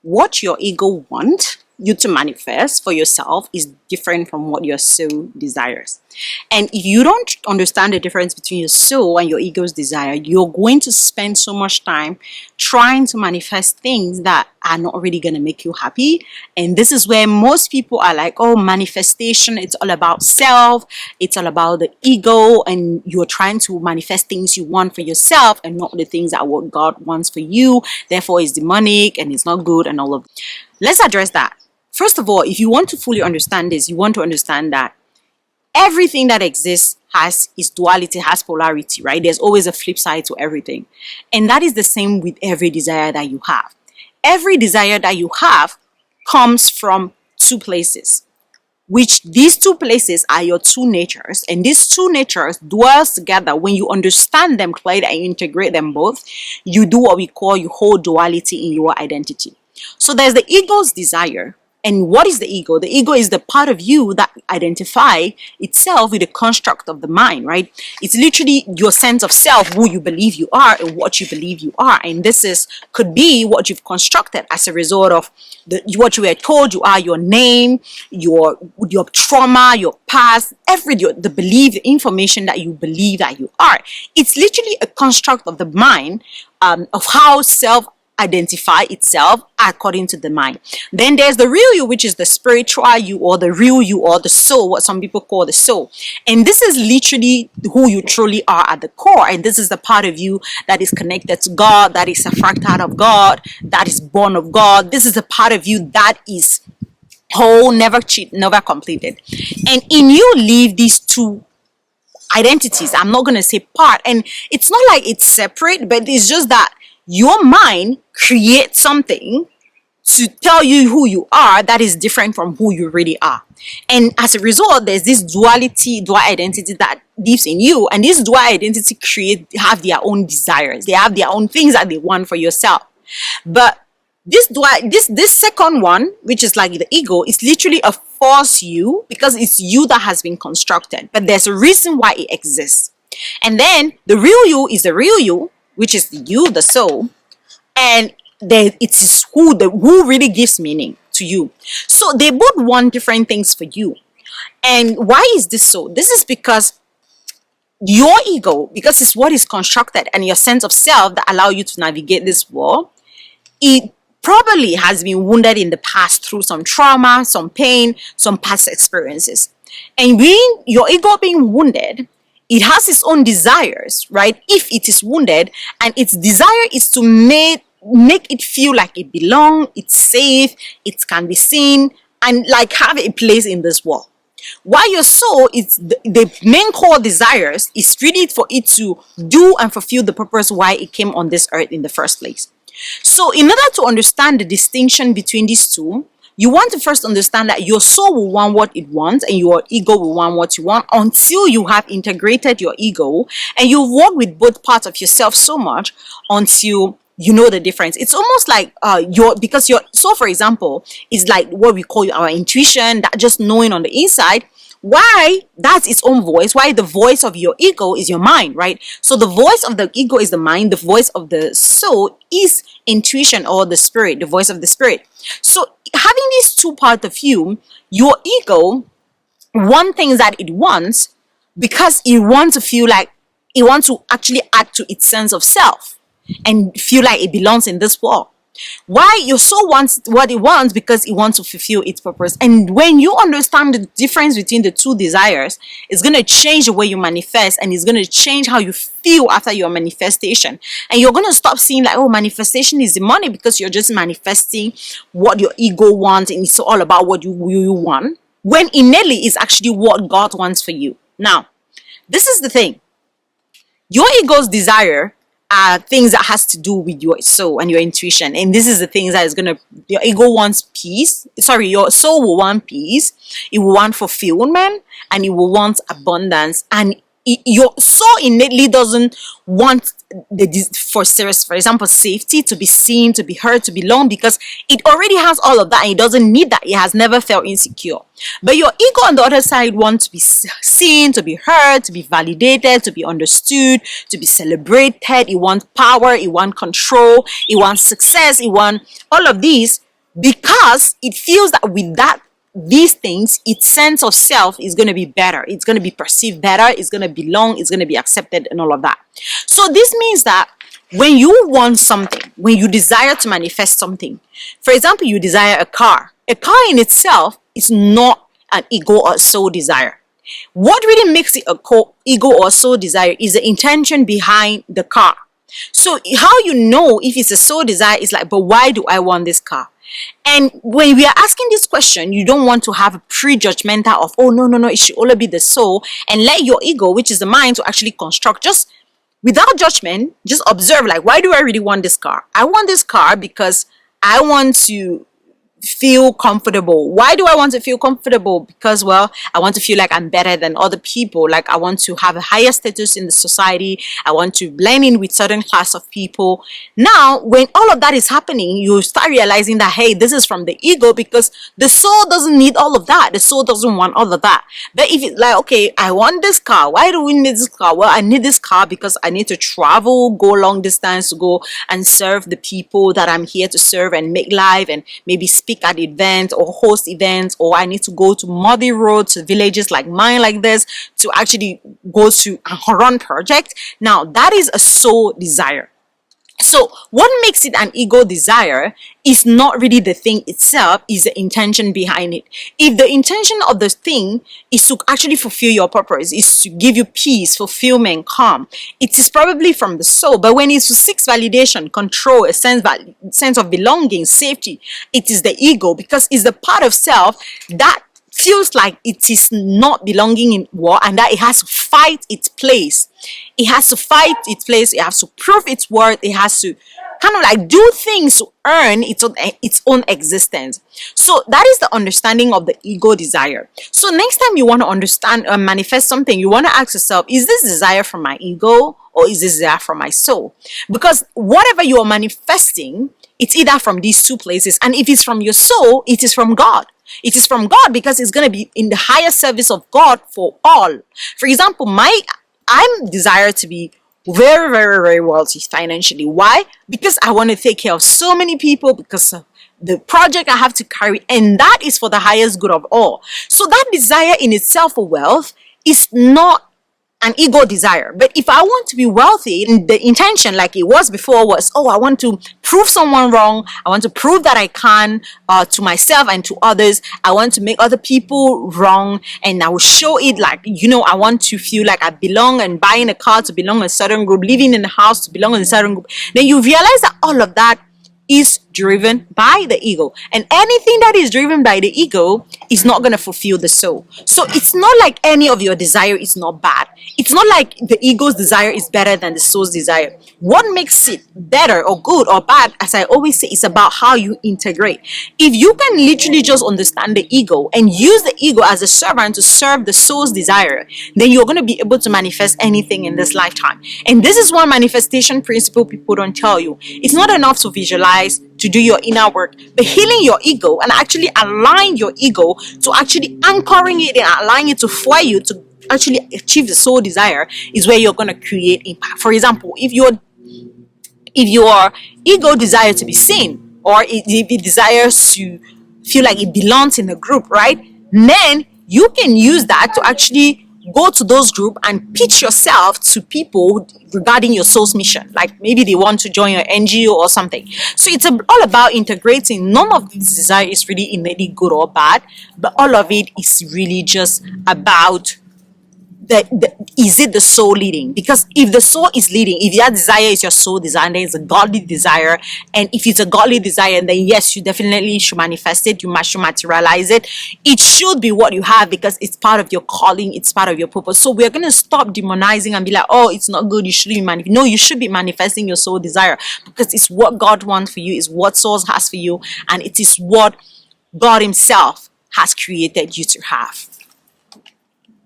what your ego wants you to manifest for yourself is different from what your soul desires. And if you don't understand the difference between your soul and your ego's desire, you're going to spend so much time trying to manifest things that are not really going to make you happy. And this is where most people are like, oh, manifestation, it's all about self, it's all about the ego, and you're trying to manifest things you want for yourself and not the things that what God wants for you. Therefore, it's demonic and it's not good and all of that. Let's address that. First of all, if you want to fully understand this, you want to understand that everything that exists has its duality, has polarity, right? There's always a flip side to everything. And that is the same with every desire that you have. Every desire that you have comes from two places, which these two places are your two natures. And these two natures dwells together. When you understand them clearly and integrate them both, you do what we call you hold duality in your identity. So there's the ego's desire. And what is the ego? The ego is the part of you that identify itself with the construct of the mind, right? It's literally your sense of self, who you believe you are and what you believe you are. And this could be what you've constructed as a result of what you were told you are, your name, your trauma, your past, the belief, the information that you believe that you are. It's literally a construct of the mind, of how self identify itself according to the mind. Then there's the real you, which is the spiritual you, or the real you, or the soul, what some people call the soul. And this is literally who you truly are at the core. And this is the part of you that is connected to God, that is a fractal of God, that is born of God. This is a part of you that is whole, never cheat, never completed. And in you live these two identities. I'm not going to say part. And it's not like it's separate, but it's just that your mind creates something to tell you who you are that is different from who you really are. And as a result, there's this dual identity that lives in you. And this dual identity have their own desires. They have their own things that they want for yourself. But this second one, which is like the ego, is literally a false you, because it's you that has been constructed. But there's a reason why it exists. And then the real you is the real you, which is you, the soul, and it is who really gives meaning to you. So they both want different things for you. And why is this so? This is because your ego, because it's what is constructed, and your sense of self that allow you to navigate this world, it probably has been wounded in the past through some trauma, some pain, some past experiences. And your ego being wounded, it has its own desires, right? If it is wounded, and its desire is to make it feel like it belongs, it's safe, it can be seen, and like have a place in this world. While your soul is the main core desires is really for it to do and fulfill the purpose why it came on this earth in the first place. So in order to understand the distinction between these two, you want to first understand that your soul will want what it wants and your ego will want what you want, until you have integrated your ego and you work with both parts of yourself so much until you know the difference. It's almost like because your soul, for example, is like what we call our intuition, that just knowing on the inside. Why that's its own voice, why the voice of your ego is your mind, right? So the voice of the ego is the mind, the voice of the soul is intuition, or the spirit, the voice of the spirit. So having these two parts of you, your ego wants things that it wants because it wants to feel like it wants to actually add to its sense of self and feel like it belongs in this world. Why your soul wants what it wants? Because it wants to fulfill its purpose. And when you understand the difference between the two desires, it's going to change the way you manifest, and it's going to change how you feel after your manifestation. And you're going to stop seeing like, oh, manifestation is demonic, because you're just manifesting what your ego wants, and it's all about what you want, when innately it's actually what God wants for you. Now, this is the thing. Your ego's desire are things that has to do with your soul and your intuition. And this is the things that is your ego wants peace. Sorry, your soul will want peace. It will want fulfillment, and it will want abundance. And your soul innately doesn't want for example, safety, to be seen, to be heard, to belong, because it already has all of that and it doesn't need that. It has never felt insecure. But your ego on the other side wants to be seen, to be heard, to be validated, to be understood, to be celebrated. It wants power, it wants control, it wants success, it wants all of these. because it feels that with that these things, its sense of self is going to be better. It's going to be perceived better. It's going to belong. It's going to be accepted and all of that. So this means that when you want something, when you desire to manifest something, for example, you desire a car in itself is not an ego or soul desire. What really makes it a ego or soul desire is the intention behind the car. So how you know if it's a soul desire is like, but why do I want this car? And when we are asking this question, you don't want to have a prejudgmental of, oh, no, it should only be the soul, and let your ego, which is the mind, to actually construct just without judgment, just observe, like, why do I really want this car? I want this car because I want to feel comfortable. Why do I want to feel comfortable? Because, well, I want to feel like I'm better than other people. Like, I want to have a higher status in the society. I want to blend in with certain class of people. Now, when all of that is happening, you start realizing that, hey, this is from the ego, because the soul doesn't need all of that. The soul doesn't want all of that. But if it's like, okay, I want this car. Why do we need this car? Well, I need this car because I need to travel, go long distance, to go and serve the people that I'm here to serve and make live and maybe speak at events or host events, or I need to go to muddy roads, to villages like mine like this, to actually go to a run project. Now that is a soul desire. So what makes it an ego desire is not really the thing itself, is the intention behind it. If the intention of the thing is to actually fulfill your purpose, is to give you peace, fulfillment, calm, it is probably from the soul. But when it's to seek validation, control, a sense of belonging, safety, it is the ego, because it's the part of self that feels like it is not belonging in war, and that it has to fight its place. It has to fight its place. It has to prove its worth. It has to kind of like do things to earn its own existence. So that is the understanding of the ego desire. So next time you want to understand or manifest something, you want to ask yourself, is this desire from my ego or is this desire from my soul? Because whatever you are manifesting, it's either from these two places. And if it's from your soul, it is from God. It is from God because it's going to be in the higher service of God for all. For example, I'm desired to be very, very, very wealthy financially. Why? Because I want to take care of so many people, because of the project I have to carry, and that is for the highest good of all. So that desire in itself for wealth is not an ego desire. But if I want to be wealthy, the intention, like it was before, was, oh, I want to prove someone wrong. I want to prove that I can, to myself and to others. I want to make other people wrong, and I will show it, like, I want to feel like I belong, and buying a car to belong in a certain group, living in a house to belong in a certain group. Then you realize that all of that is driven by the ego, and anything that is driven by the ego is not going to fulfill the soul. So it's not like any of your desire is not bad. It's not like the ego's desire is better than the soul's desire. What makes it better or good or bad, as I always say, is about how you integrate. If you can literally just understand the ego and use the ego as a servant to serve the soul's desire, then you're going to be able to manifest anything in this lifetime. And this is one manifestation principle people don't tell you. It's not enough to visualize, to do your inner work, but healing your ego and actually align your ego to actually anchoring it and allowing it to fuel you to actually achieve the soul desire is where you're going to create impact. For example, if your ego desires to be seen, or if it desires to feel like it belongs in a group, right? Then you can use that to actually go to those groups and pitch yourself to people regarding your soul's mission. Like maybe they want to join your NGO or something. So it's all about integrating. None of this desire is really innately good or bad, but all of it is really just about is it the soul leading? Because if the soul is leading, if that desire is your soul desire, then it's a godly desire. And if it's a godly desire, then yes, you definitely should manifest it. You should materialize it. It should be what you have, because it's part of your calling. It's part of your purpose. So we're going to stop demonizing and be like, oh, it's not good. You shouldn't be manifesting. No, you should be manifesting your soul desire, because it's what God wants for you. It's what soul has for you. And it is what God himself has created you to have.